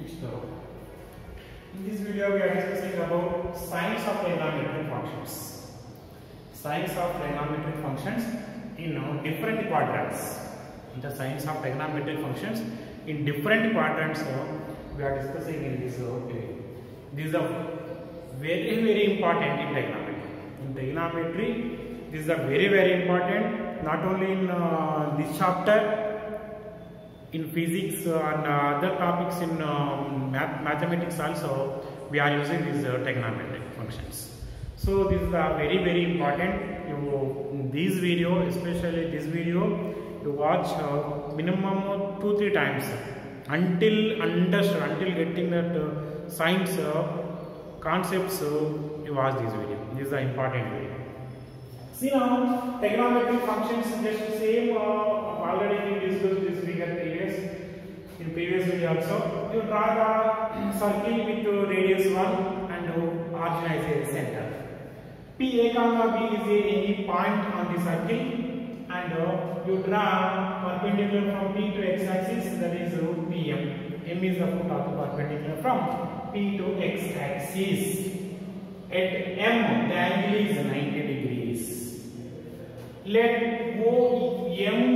In this video, we are discussing about signs of trigonometric functions. Signs of trigonometric functions in different quadrants. The signs of trigonometric functions in different quadrants we are discussing in this video. These are very important in trigonometry. In trigonometry, these are very important. Not only in this chapter. In physics and other topics in mathematics also, we are using these trigonometric functions. So this is very important. In this video, especially this video, you watch minimum 2-3 times until getting that science concepts. You watch this video. This is an important video. See now, trigonometric functions just same. Already we discussed this figure in previous video also. You draw the circle with radius 1 and origin as a center. P A comma B is any point on the circle, and you draw perpendicular from P to x axis, that is PM. M is the foot of the perpendicular from P to x axis. At M, the angle is 90 degrees. Let MOP, angle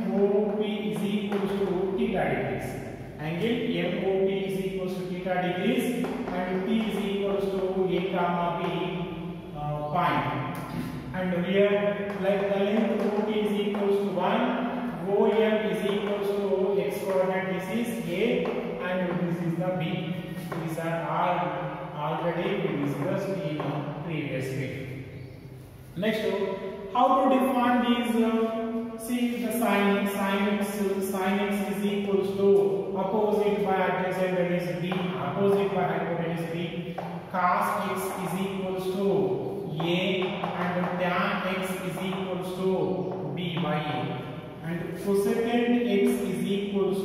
MOP is equals to theta degrees. Angle MOP is equals to theta degrees, and P is equals to A comma B point. And here, like the length OP is equals to 1, OM is equals to x coordinate. This is A, and this is the B. These are all already we discussed in previous video. Next, how to define these? See the sin x is equals to opposite by adjacent, that is B, opposite by hypotenuse B. Cos x is equals to A, and tan x is equals to B by A. And cosecant x is equals to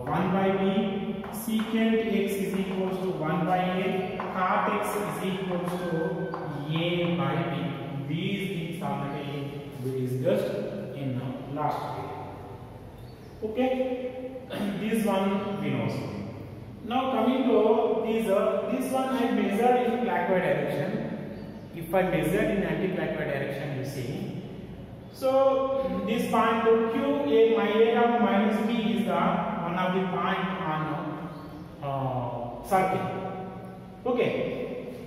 1 by B. Secant x is equals to 1 by A. Cot x is equals to A by B. These things already we discussed in last video. Okay, this one we know. Now coming to this one I measured in clockwise direction. If I measured in anti-clockwise direction, you see. So this point Q A minus B is the one of the point on circle. Okay,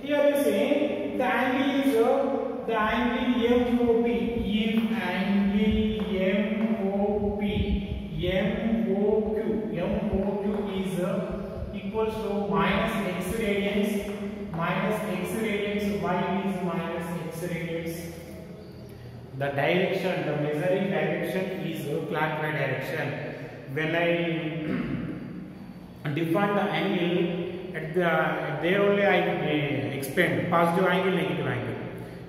here you see the angle is MOP. If angle MOQ is equals to minus x radians. Why it is minus x radians? The direction, the measuring direction is clockwise direction. When I define the angle, there only I explain positive angle, negative angle.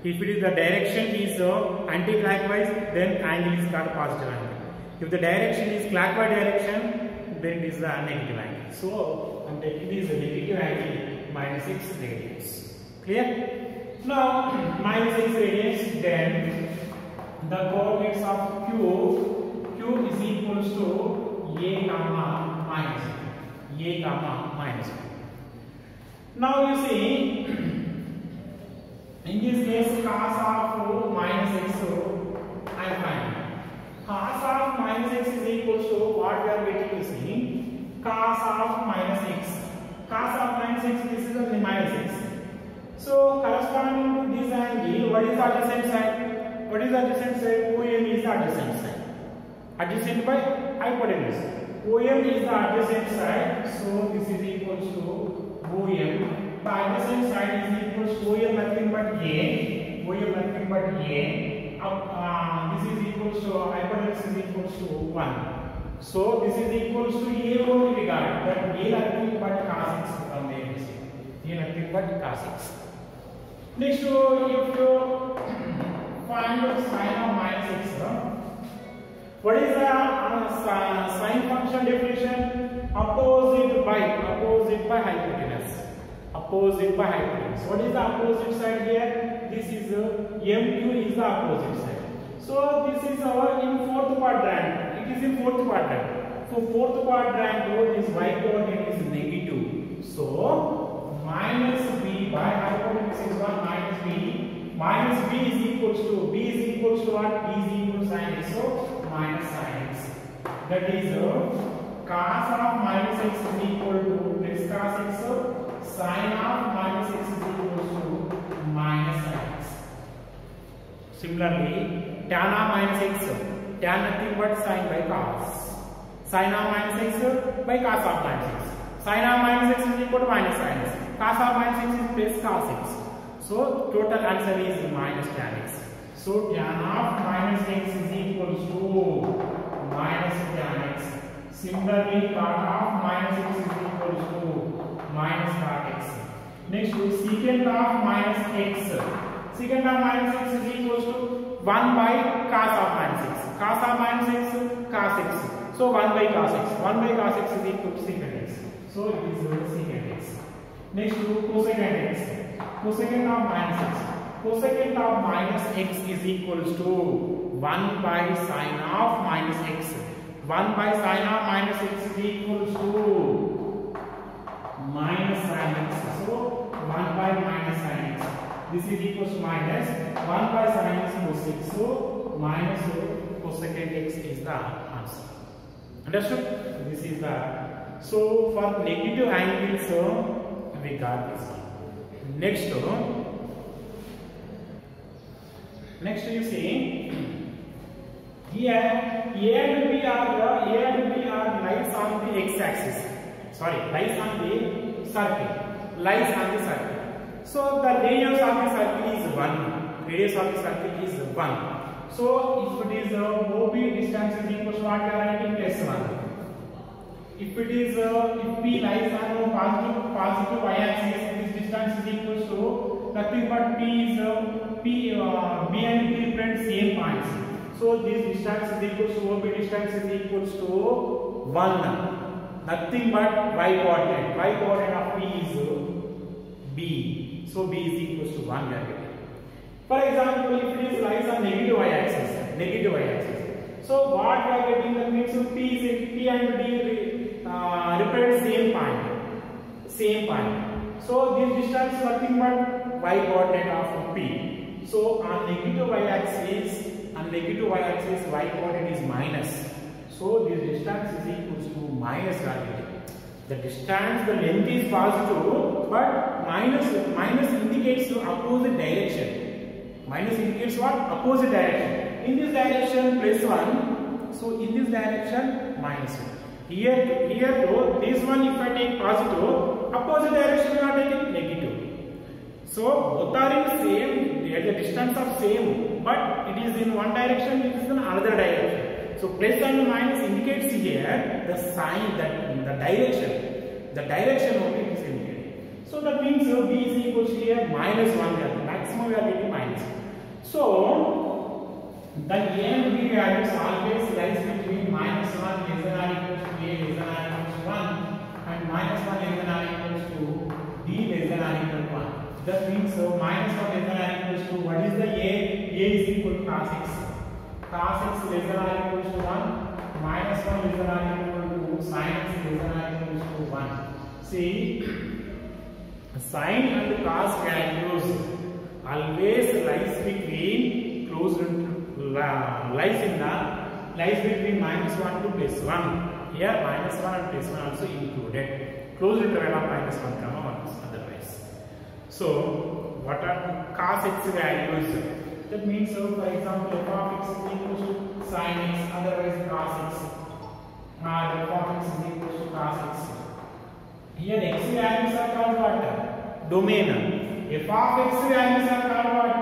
If it is the direction is anti-clockwise, then angle is called positive angle. If the direction is clockwise direction, then it is the negative angle. So I'm taking this negative angle minus 6 radians. Clear? Now minus 6 radians, then the coordinates of Q is equals to A comma minus. Now you see, in this case, cos of minus x, I find cos of minus x is equals to what we are getting, you see, cos of minus x. Cos of minus x, this is the minus x. So corresponding to this angle, what is the adjacent side? OM is the adjacent side. Adjacent by hypotenuse. OM is the adjacent side, so this is equals to OM. The adjacent side is equals to OM nothing but A. This is equals to hypotenuse is equals to 1. So this is equals to A only we got, but A nothing but cos x from there. A nothing but cos x. Next, if you find the sine of minus x, what is the sine function definition? Opposite by hypotenuse. What is the opposite side here? This is MQ is the opposite side. So this is our in 4th fourth quadrant. For fourth quadrant, this y coordinate is negative. So minus b by hypotenuse is 1 minus b. Minus b is equals to what? B is equal to sin x. So minus sin x. That is cos of minus x is equal to plus cos x. Sin of minus x is equal to minus sin x. Similarly, tan of minus x, tan nothing but sin by cos. Sin of minus x by cos of minus x. Sin of minus x is equal to minus sin x. Cos of minus x is plus cos x. So total answer is minus tan x. So tan of minus x is equal to minus tan x. Similarly, cot of minus x is equal to minus cot x. Next, secant of minus x. Secant of minus x is equal to 1 by cos of minus x. Cos of minus x, cos x. So 1 by cos x. 1 by cos x is equal to secant x. So it is secant x. Next, cosecant x. Cosecant of minus x. Cosecant of minus x is equal to 1 by sin of minus x. 1 by sin of minus x is equal to minus sin x. So 1 by minus sin x. This is equal to minus 1 by sin x cos x. So minus cosecant x is the answer. Understood? This is the. So for negative angles, we got this one. Next you see here A and B are lies on the x-axis. Sorry, lies on the circle. Lies on the circle. So the radius of the circle is 1. Radius of the circle is 1. So if it is OB distance is equal to what we are writing plus 1. If it is if P lies on positive y-axis, this distance is equal to nothing but B and P represent same points. So this distance is equal to OB distance is equal to 1. Nothing but y coordinate. Y coordinate of P is B. So B is equal to 1 here. For example, if it is lies on negative y-axis. So what we are getting that means P and D represent same point. So this distance is nothing but y coordinate of P. So on negative y-axis, y coordinate is minus. So this distance is equal to minus value. The length is positive, but minus indicates the opposite direction. Minus indicates what? Opposite direction. In this direction, plus 1. So in this direction, minus 1. Here though, this one if I take positive, opposite direction we are taking negative. So both are in same, they are the distance of same, but it is in one direction, it is in another direction. So plus and minus indicates here the sign, that the direction only is indicated. So that means B is equal to here minus 1 here. Maximum we are getting minus. So the A and B values always lies between minus 1 less than or equal to A less than or equal to 1 and minus 1 less than or equal to B less than or equal to 1. That means minus 1 less than or equal to what is the A? A is equal to cos x. Cos x less than or equal to 1. Minus 1 less than or equal to sin x less than or equal to 1. See, sin and cos values always lies between lies between minus 1 to plus 1. Here minus 1 and plus 1 also included. Close interval of minus 1 comma 1 otherwise. So what are cos x values? That means for example f of x is equal to sin x, otherwise cos x. F of x is equal to cos x. Here x values are called what? Domain. F of x values are called what?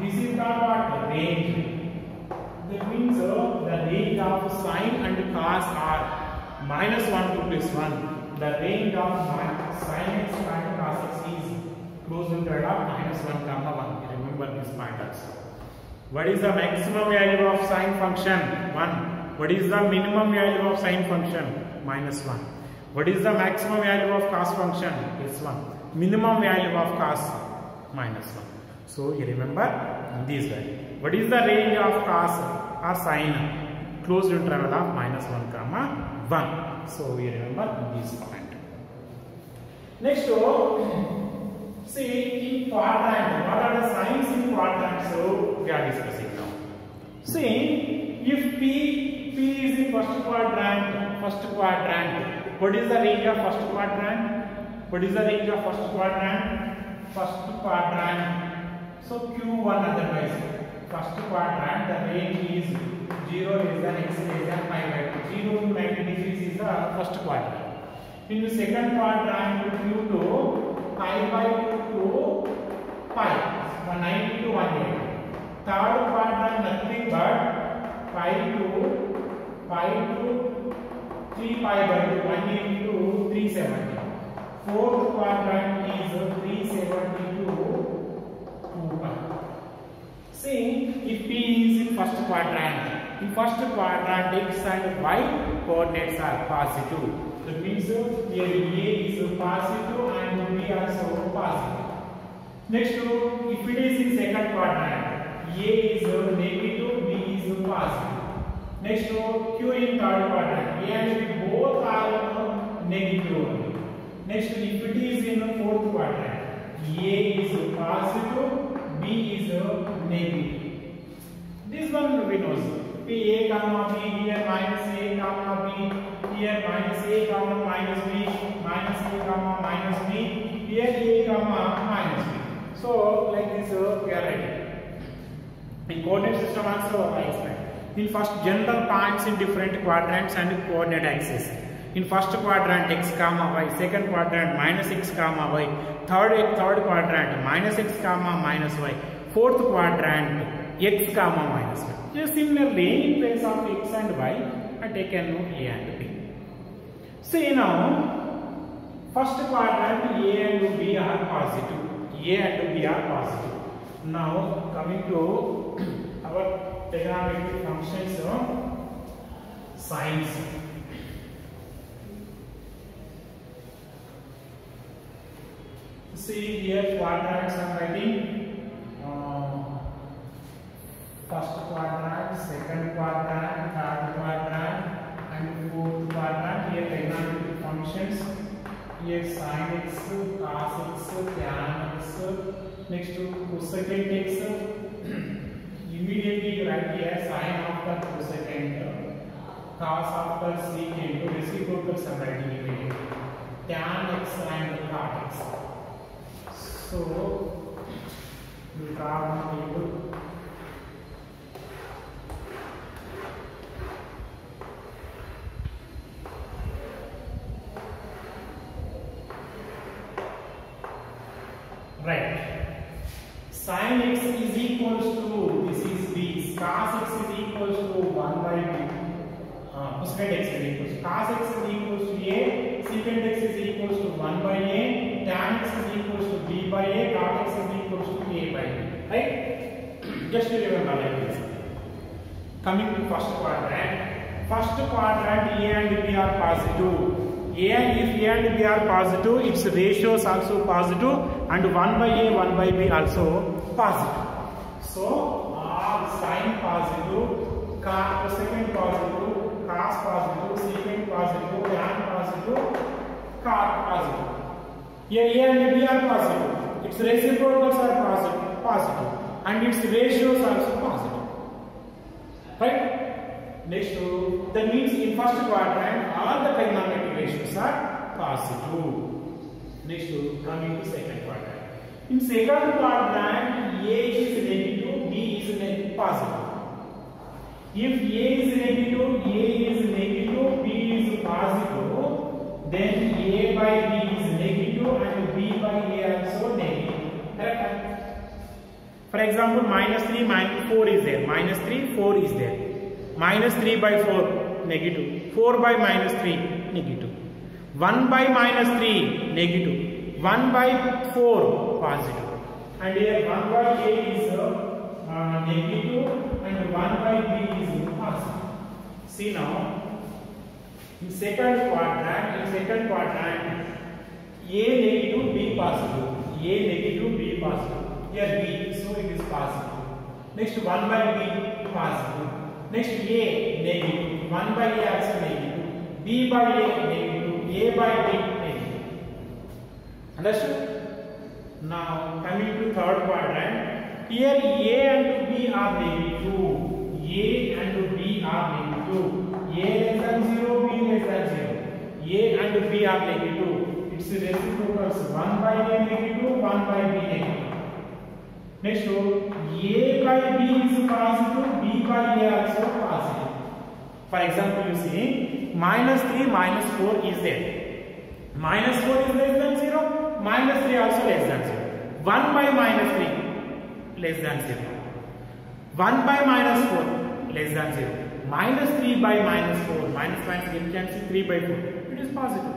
This is called what? Range. That means the range of sin and cos are minus 1 to plus 1. The range of sin x and cos x is close to the minus 1 comma 1. Remember this point also. What is the maximum value of sin function? 1. What is the minimum value of sin function? Minus 1. What is the maximum value of cos function? Plus 1. Minimum value of cos? Minus 1. So you remember this value. What is the range of cos or sin? closed interval of -1 comma 1. So we remember this point. Next, see in quadrant, what are the signs in quadrant? So we are discussing now. See, if P is in first quadrant, what is the range of first quadrant? What is the range of first quadrant? First quadrant. So Q1 otherwise. First quadrant, the range is 0 less than x less than pi by 2. 0 to 90 degrees is the first quadrant. In the second quadrant, Q2, pi by 2 to pi, 190 to 180. Third quadrant, nothing but pi to 3 pi by 2, 180 to 370. Fourth quadrant is 370 to 2 pi. See, if P is in first quadrant, x and y coordinates are positive. That means here A is positive and B also positive. Next, if it is in second quadrant, A is negative, B is positive. Next, Q in third quadrant, A and B both are negative. Next, if it is in the fourth quadrant, A is positive, B is negative. This one we know. P A comma B here minus A comma B here minus A comma minus B minus A comma minus B here A comma minus B. So like this we are writing. In coordinate system also I explained. In first general points in different quadrants and coordinate axes. In first quadrant x comma y, second quadrant minus x comma y, third quadrant minus x comma minus y, fourth quadrant x comma minus y. Just similarly, in place of x and y, I taken A and B. See now, first quadrant A and B are positive. A and B are positive. Now coming to our trigonometric functions, signs. See here quadrants I am writing. First quadrant, second quadrant, third quadrant, and fourth quadrant. Here trigonometric functions. Here sin x, cos x, tan x. Next to cosecant x. Immediately you write here sin after cosecant, cos after secant. Reciprocals are writing immediately. Tan x and cot x. So we draw one table. Right. Sin x is equals to, this is b, cos x is equals to 1 by b. Cosecant x is equals to, cos x is equals to a, secant x is equals to 1 by a, tan x is equals to b by a, cot x is equals to a by b. Right? Just to remember like this. Coming to first quadrant A and B are positive. If A and B are positive, its ratios also positive, and 1 by A, 1 by B also positive. So all sin positive, cosecant positive, cos positive, secant positive, tan positive, cot positive. Here A and B are positive. Its reciprocals are positive, and its ratios also positive. Right? Next, that means in first quadrant all the trigonometric ratios are positive. Next, coming to second quadrant. In second quadrant, A is negative, B is positive. If A is negative, B is positive, then A by B is negative and B by A also negative. Correct? For example, -3, -4 is there. -3, 4 is there. -3 by 4 negative. 4 by -3 negative. 1 by -3 negative. 1 by 4 positive. And here 1 by A is negative and 1 by B is positive. See now, in second quadrant, A negative, B positive. A negative, B positive. Here B, so it is positive. Next 1 by B positive. Next A negative. 1 by A also negative. B by A negative. A by B negative. Understood? Now coming to third quadrant. Here A and B are negative. A and B are negative. A less than 0, B less than 0. A and B are negative. Its reciprocals 1 by A negative, 1 by B negative. Next, A by B is positive, B by A also positive. For example, you see minus 3, minus 4 is there. Minus 4 is less than 0, minus 3 also less than 0. 1 by minus 3 less than 0. 1 by minus 4 less than 0. Minus 3 by minus 4. Minus minus get cancel 3 by 4. It is positive.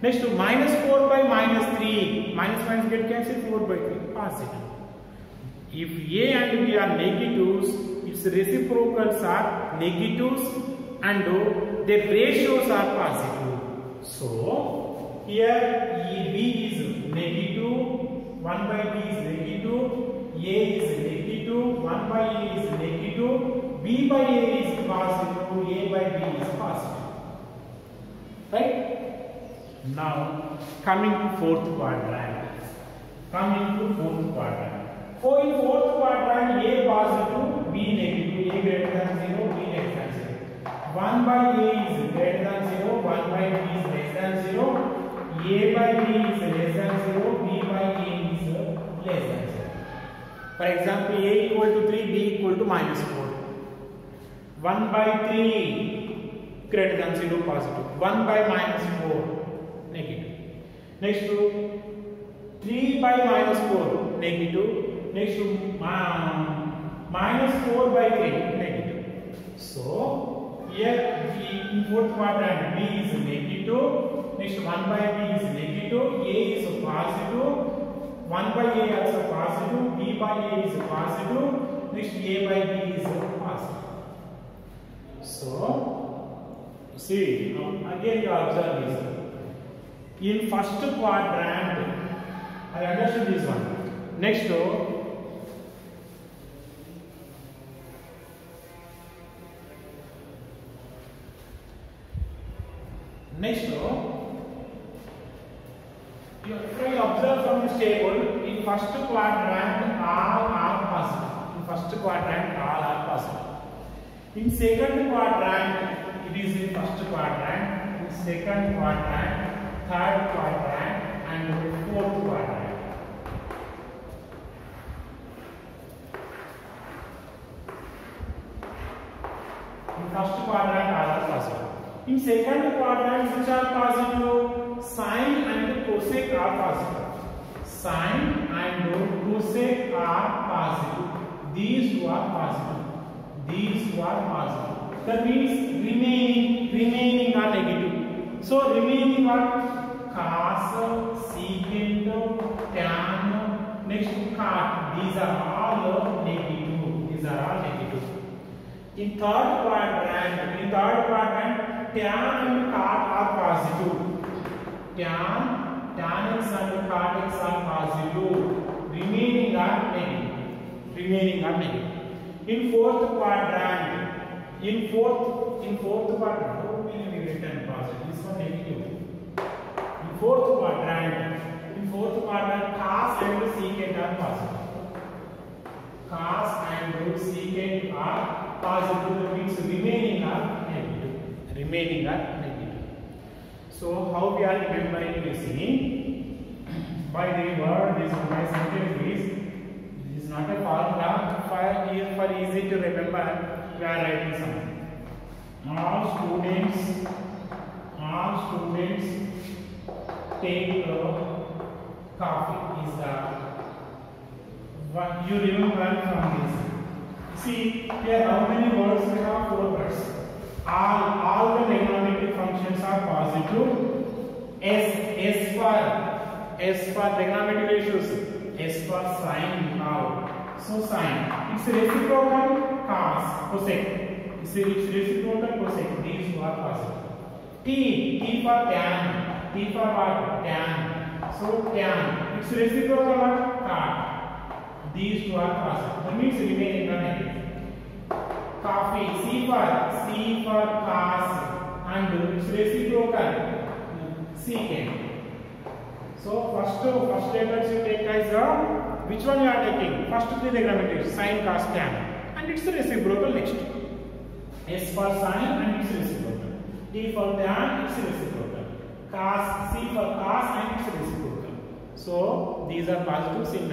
Next to minus 4 by minus 3. Minus minus get cancel 4 by 3. Positive. If A and B are negatives, its reciprocals are negatives and their ratios are positive. So here B is negative. 1 by B is negative, A is negative, 1 by A is negative, B by A is positive, A by B is positive. Right? Now coming to fourth quadrant. So in fourth quadrant, A positive, B negative, A greater than 0, B less than 0. 1 by A is greater than 0, 1 by B is less than 0. A by B is less than 0, B by A is less than 0. For example, A equal to 3, B equal to minus 4. 1 by 3 greater than 0 positive. 1 by minus 4 negative. Next to 3 by minus 4 negative. Next to minus 4 by 3 negative. So here in fourth quadrant B is negative. Next 1 by B is negative. A is positive. 1 by A also positive. B by A is positive. Next A by B is positive. So see again you observe this. In first quadrant I understood this one. Next you observe from this table, in first quadrant all are positive. In first quadrant all are positive. In second quadrant it is in first quadrant, in second quadrant, third quadrant and fourth quadrant. In first quadrant all are positive. In second quadrant which are positive? Sine and cosec are positive. Sine and cosec are positive. These two are positive. These two are positive. That means remaining are negative. So remaining are cos, secant, tan, next cot. These are all negative. These are all negative. In third quadrant, tan and cot are positive. Tan x and cot x are positive. Remaining are negative. In fourth quadrant, how will we written positive? This one negative. In fourth quadrant, cos and secant are positive. Cos and secant are positive. That means remaining are negative. So how we are remembering this? By the word, this by sentence is not a formula. For easy to remember, we are writing something. All students take coffee. Is what you remember from this. See here how many words we have? 4 words. All the trigonometric functions are positive. S for trigonometric ratios. S for sine now. So sine. It's reciprocal cos, cosec. It's reciprocal cosec. These two are positive. T for tan. T for what? Tan. So tan. It's reciprocal what? Cot. These two are positive. That means remaining are negative. Coffee of C for cos and its reciprocal secant. So first letters you take as which one you are taking? First three trigonometry, sine, cos, tan, and its reciprocal next. S for sine and its reciprocal. T for tan, its reciprocal. C for cos and its reciprocal. So these are positives in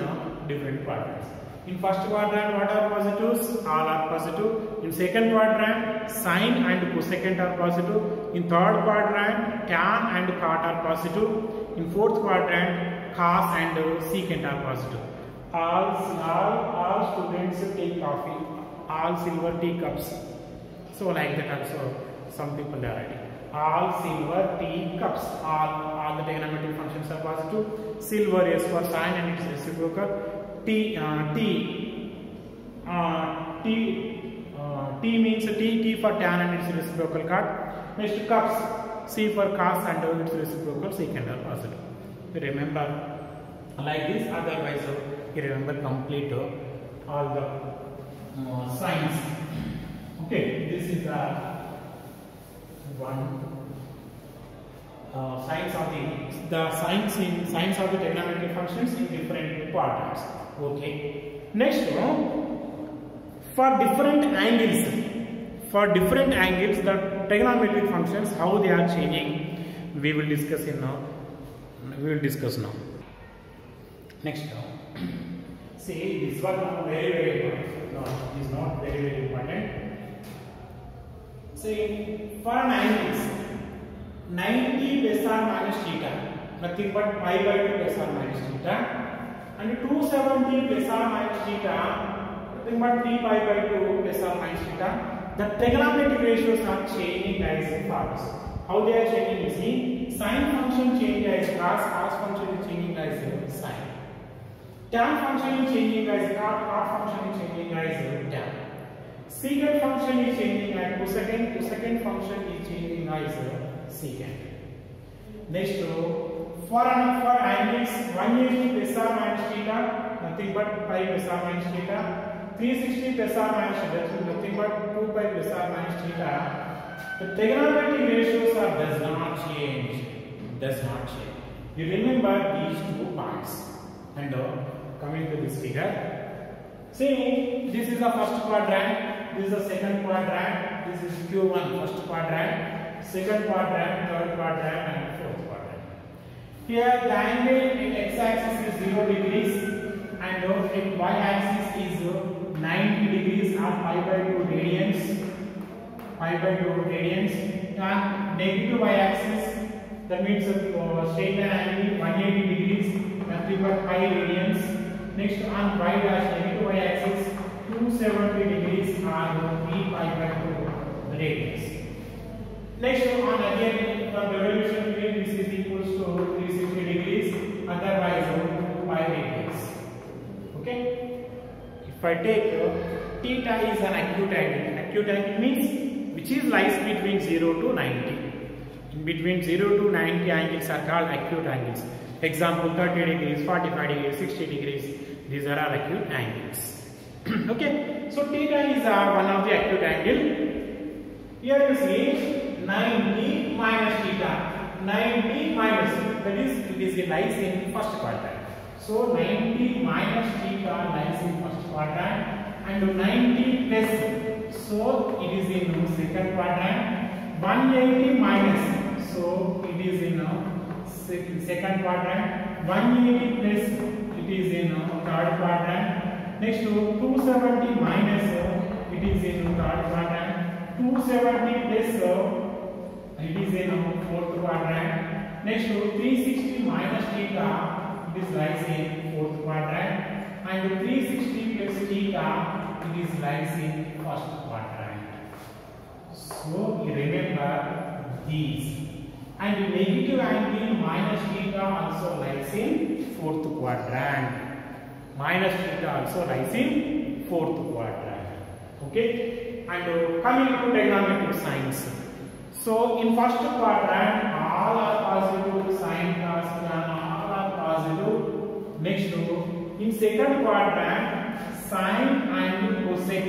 different quadrants. In first quadrant, what are positives? All are positive. In second quadrant, sine and cosecant are positive. In third quadrant, tan and cot are positive. In fourth quadrant, cos and secant are positive. All students take coffee. All silver teacups. So like that also, some people are writing. All silver teacups. All the trigonometric functions are positive. Silver is for sine and its reciprocal. T means T for tan and its reciprocal cot. Next cups, C for cos and its reciprocal secant are positive. You remember like this, otherwise you remember complete all the signs. Okay, this is the one signs of the trigonometric functions in different quadrants. Okay. Next, for different angles, the trigonometric functions, how they are changing, we will discuss now. Next, see this one very important. No, it is not very important. See, for an angles 90 plus or minus theta, nothing but pi by 2 plus or minus theta. And 270 plus or minus theta, nothing but 3 pi by 2 plus or minus theta. The trigonometric ratios are changing as follows. How they are changing? You see, sine function changes as cos function is changing as sine. Tan function is changing as cot function is changing as tan. Secant function is changing as cosecant function is changing as secant. Next, for angles 180 plus or minus theta, nothing but pi plus or minus theta. 360 plus or minus theta, nothing but 2 pi plus or minus theta. The trigonometric ratios does not change. You remember these 2 parts. And coming to this figure, see, this is the first quadrant, this is the second quadrant, this is Q1 first quadrant, second quadrant, third quadrant, and fourth quadrant. Here the angle in x-axis is 0 degrees and in y-axis is 90 degrees or pi by 2 radians. And negative y-axis, that means straight line angle 180 degrees, nothing but pi radians. Next, on y dash negative y-axis 270 degrees or 3 pi by 2 radians. Next, on again from revolution field, this is equals to 360 degrees, otherwise 2 pi radians. Okay. If I take theta is an acute angle. Acute angle means which is lies between 0 to 90. In between 0 to 90 angles are called acute angles. Example 30 degrees, 45 degrees, 60 degrees. These are all acute angles. Okay. So theta is one of the acute angle. Here you see 90 minus theta. 90 minus, that is, it is lies in first quadrant. So 90 minus theta lies in first quadrant and 90 plus, so it is in second quadrant. 180 minus, so it is in second quadrant. 180 plus, it is in third quadrant. Next to 270 minus, it is in third quadrant. 270 plus, it is in fourth quadrant. Next to 360 minus theta, it is lies in fourth quadrant. And 360 plus theta, it is lies in first quadrant. So you remember these. And negative angle minus theta also lies in fourth quadrant. Minus theta also lies in fourth quadrant. Okay. And coming to trigonometric signs. So in first quadrant, all are positive. Sine, cos, tan, all are positive. Next to in second quadrant, sine and cosec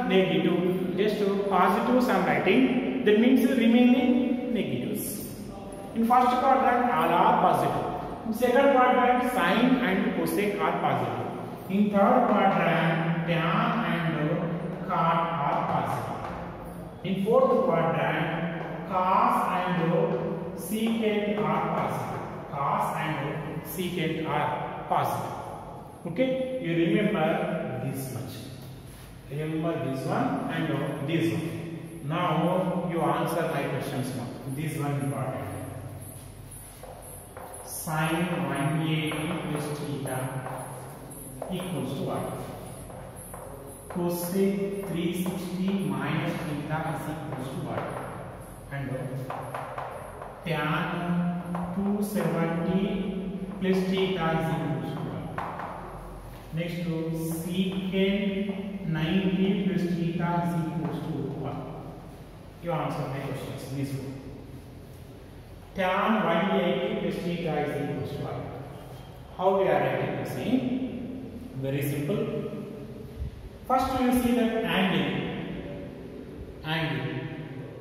negative. Just positives I am writing. That means remaining negatives. In first quadrant, all are positive. In second quadrant, sine and cosec are positive. In third quadrant, tan and cot are positive. In fourth quadrant, cos and secant are positive. Cos and secant are positive. Okay, you remember this much. Remember this one and this one. Now you answer my questions now. This one important. Sin 180 plus theta equals to what? Cosec 360 minus theta is equals to what? And tan 270 plus theta is equals to what? Next to secant 90 plus theta is equals to what? You answer my questions. This one. Tan 180 plus theta is equals to what? How we are writing the same? Very simple. First we will see the angle. Angle.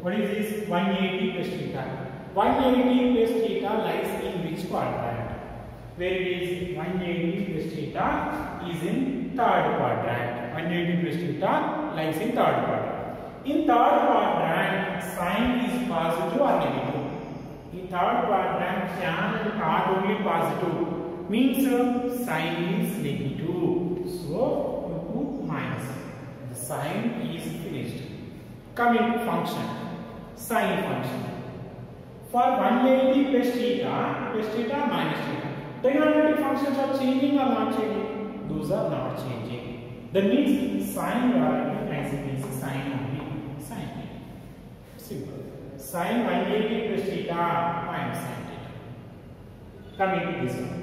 What is this? 180 plus theta. 180 plus theta lies in which quadrant? Where it is 180 plus theta is in third quadrant. 180 plus theta lies in third quadrant. In third quadrant, sine is positive or negative? In third quadrant, tan and cot only positive. Means sine is negative. So you put minus. The sine is finished. Coming to function. Sine function. For 180 plus theta minus theta. Trigonometric functions are changing or not changing? Those are not changing. That means sine you are writing as it is sine only. Sine. Simple. Sine 180 plus theta minus sine theta. Coming to this one.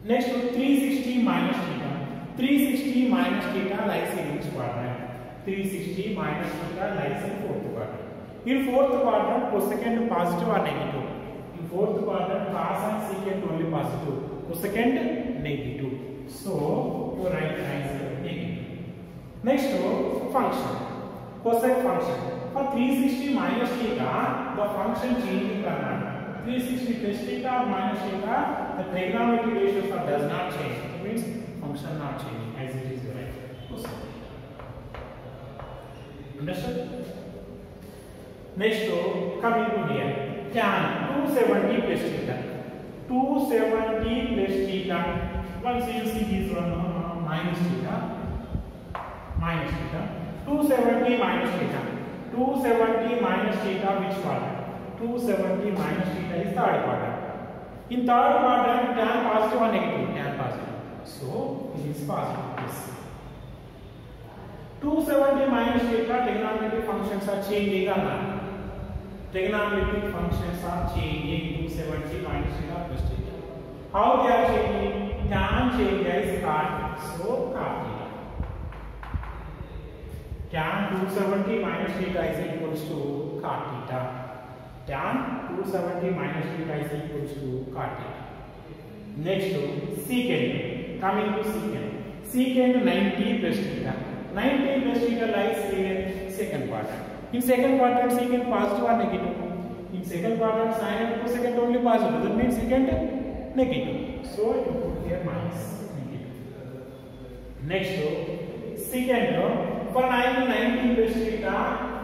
Next to 360 minus theta. 360 minus theta lies in which quadrant? 360 minus theta lies in fourth quadrant. In fourth quadrant, cosecant positive or negative? In fourth quadrant, cos and secant only positive. Cosecant negative. So you write as negative. Next to function. Cosec function. For 360 minus theta, the function changing or not? 360 plus theta minus theta, the trigonometric ratios does not change. It means function not changing as it is right. Cosec. Understood? Next coming to here, tan 270 plus theta. 270 plus theta. Once you see this one minus theta. 270 minus theta. 270 minus theta which quadrant? 270 minus theta is third quadrant. In third quadrant, tan positive or negative? Tan positive. So it is positive. Yes. 270 minus theta, trigonometric functions are changing or not? Trigonometric functions are changing. 270 minus theta plus theta. How they are changing? Tan changes cot. So cot theta. Tan 270 minus theta is equals to cot theta. Tan 270 minus theta is equals to cot theta. Next secant. Coming to secant. Secant 90 plus theta. 90 plus theta lies in second quadrant. In second quadrant, secant positive or negative? In second quadrant, sine and cosecant only positive. That means secant negative. So you put here minus negative. Next secant. For 90 plus theta,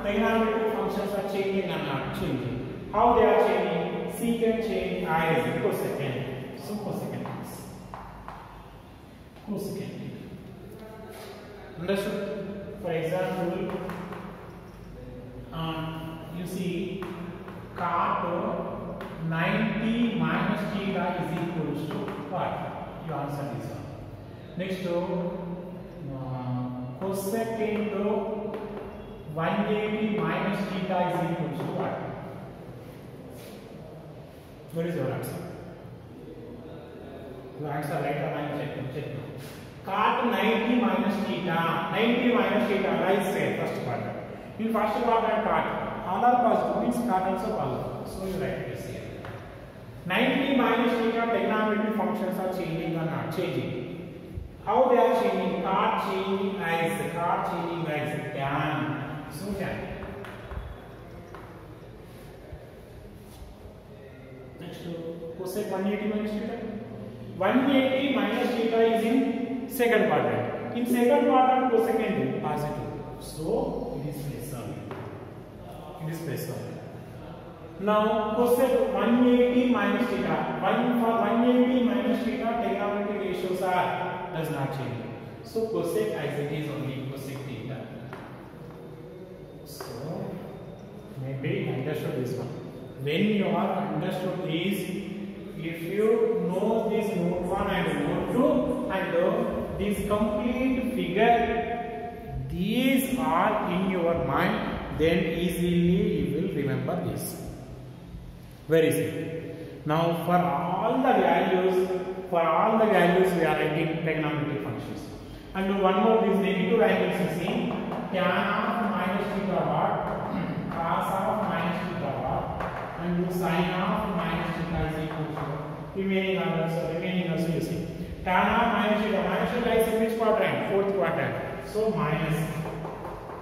trigonometric functions are changing or not changing? How they are changing? Secant change as cosecant. So cosecant is cosecant. Understood? For example, you see cot 90 minus theta is equals to what? You answer this one. Next cosecant 180 minus theta is equals to what? What is your answer? Your answer right or wrong? Check. Cot 90 minus theta. 90 minus theta lies here first quadrant. In first quadrant cot, all are positive means cot also positive. So you write this here. 90 minus theta, trigonometric functions are changing or not changing? How they are changing? Cot changing as start changing guys. Tan. So tan. Next cosec 180 minus theta. 180 minus theta is in second quadrant. In second quadrant cosecant is positive. So it is plus 1. It is plus 1. Now cosec 180 minus theta. For 180 minus theta, trigonometric ratios does not change. So cosec as it is only cosec theta. So maybe understood this one. When you are understood this, if you know this note 1 and note 2 and this complete figure, these are in your mind, then easily you will remember this. Very simple. Now for all the values we are writing trigonometric functions. And one more, this negative angles you see, tan of minus theta what, cos of minus theta what, and sin of minus theta is equal to remaining also you see. Tan of minus theta is in which quadrant? Fourth quadrant. So minus.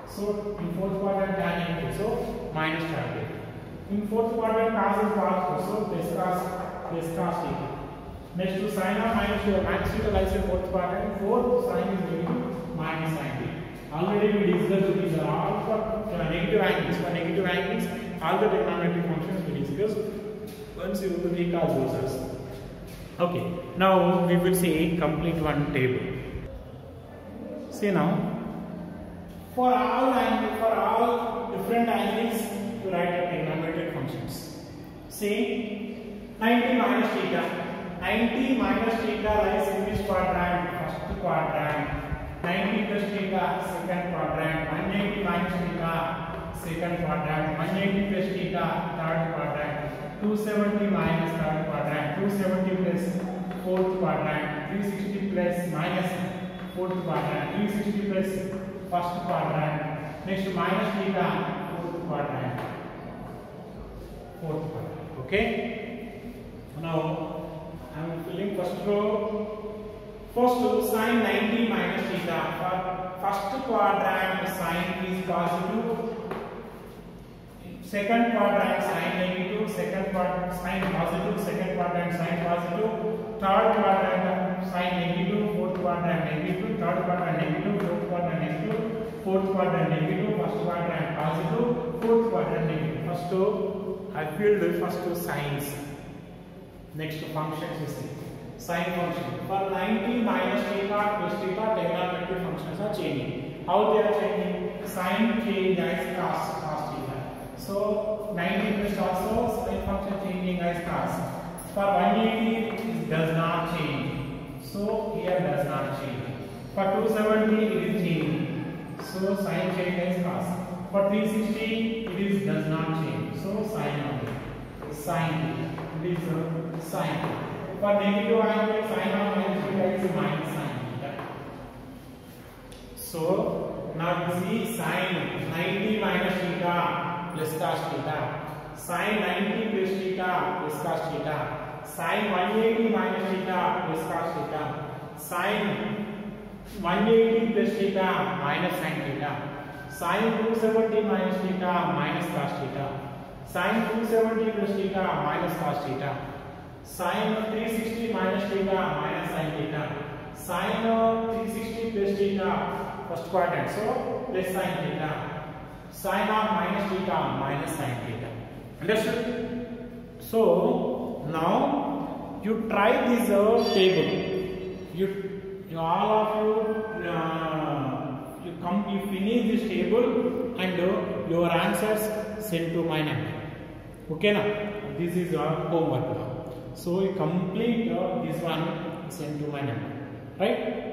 So in fourth quadrant tan equal, so minus tan. In fourth quadrant cos is positive, so plus cos theta. Next to sin of minus theta lies in fourth quadrant. Fourth sin is negative minus sin theta. Already we discussed these are all for negative angles. For negative angles, all the trigonometric functions we discussed once you will recall those. Okay. Now we will see complete one table. See now, for all different angles, to write the trigonometric functions. See 90 minus theta. 90 minus theta lies in which quadrant? First quadrant. 90 plus theta, second quadrant. 180 minus theta, second quadrant. 180 plus theta, third quadrant. 270 minus third quadrant. 270 plus fourth quadrant. 360 plus minus fourth quadrant. 360 plus first quadrant. Next minus theta, fourth quadrant. Okay. Now I am filling first row. First sin 90 minus theta. For first quadrant sin is positive. Second quadrant sin negative. Second quadrant sin positive. Second quadrant sin positive. Third quadrant sin negative. Fourth quadrant negative. Third quadrant negative. Fourth quadrant negative. Fourth quadrant negative. First quadrant positive. Fourth quadrant negative. First I filled the first two signs. Next functions is sine function. For 90 minus theta plus theta, trigonometric functions are changing. How they are changing? Sine change as cos theta. So 90 plus also sine function changing as cos. For 180 it does not change. So here does not change. For 270 it is changing. So sine change as cos. For 360 it does not change. So sine only. Sine. It is sine. For negative angle, sine of minus theta is minus sine theta. So now you see sine 90 minus theta plus cos theta. Sine 90 plus theta plus cos theta. Sine 180 minus theta plus cos theta. Sine 180 plus theta minus sine theta. Sine 270 minus theta minus cos theta. Sine 270 plus theta minus cos theta. Sine 360 minus theta minus sine theta. Sine 360 plus theta first quadrant, so plus sine theta. Sine of minus theta minus sine theta. Understood? So now you try this table. You all of you finish this table and your answers sent to my number. Okay now? This is your homework now. So you complete this one, send to my number, right?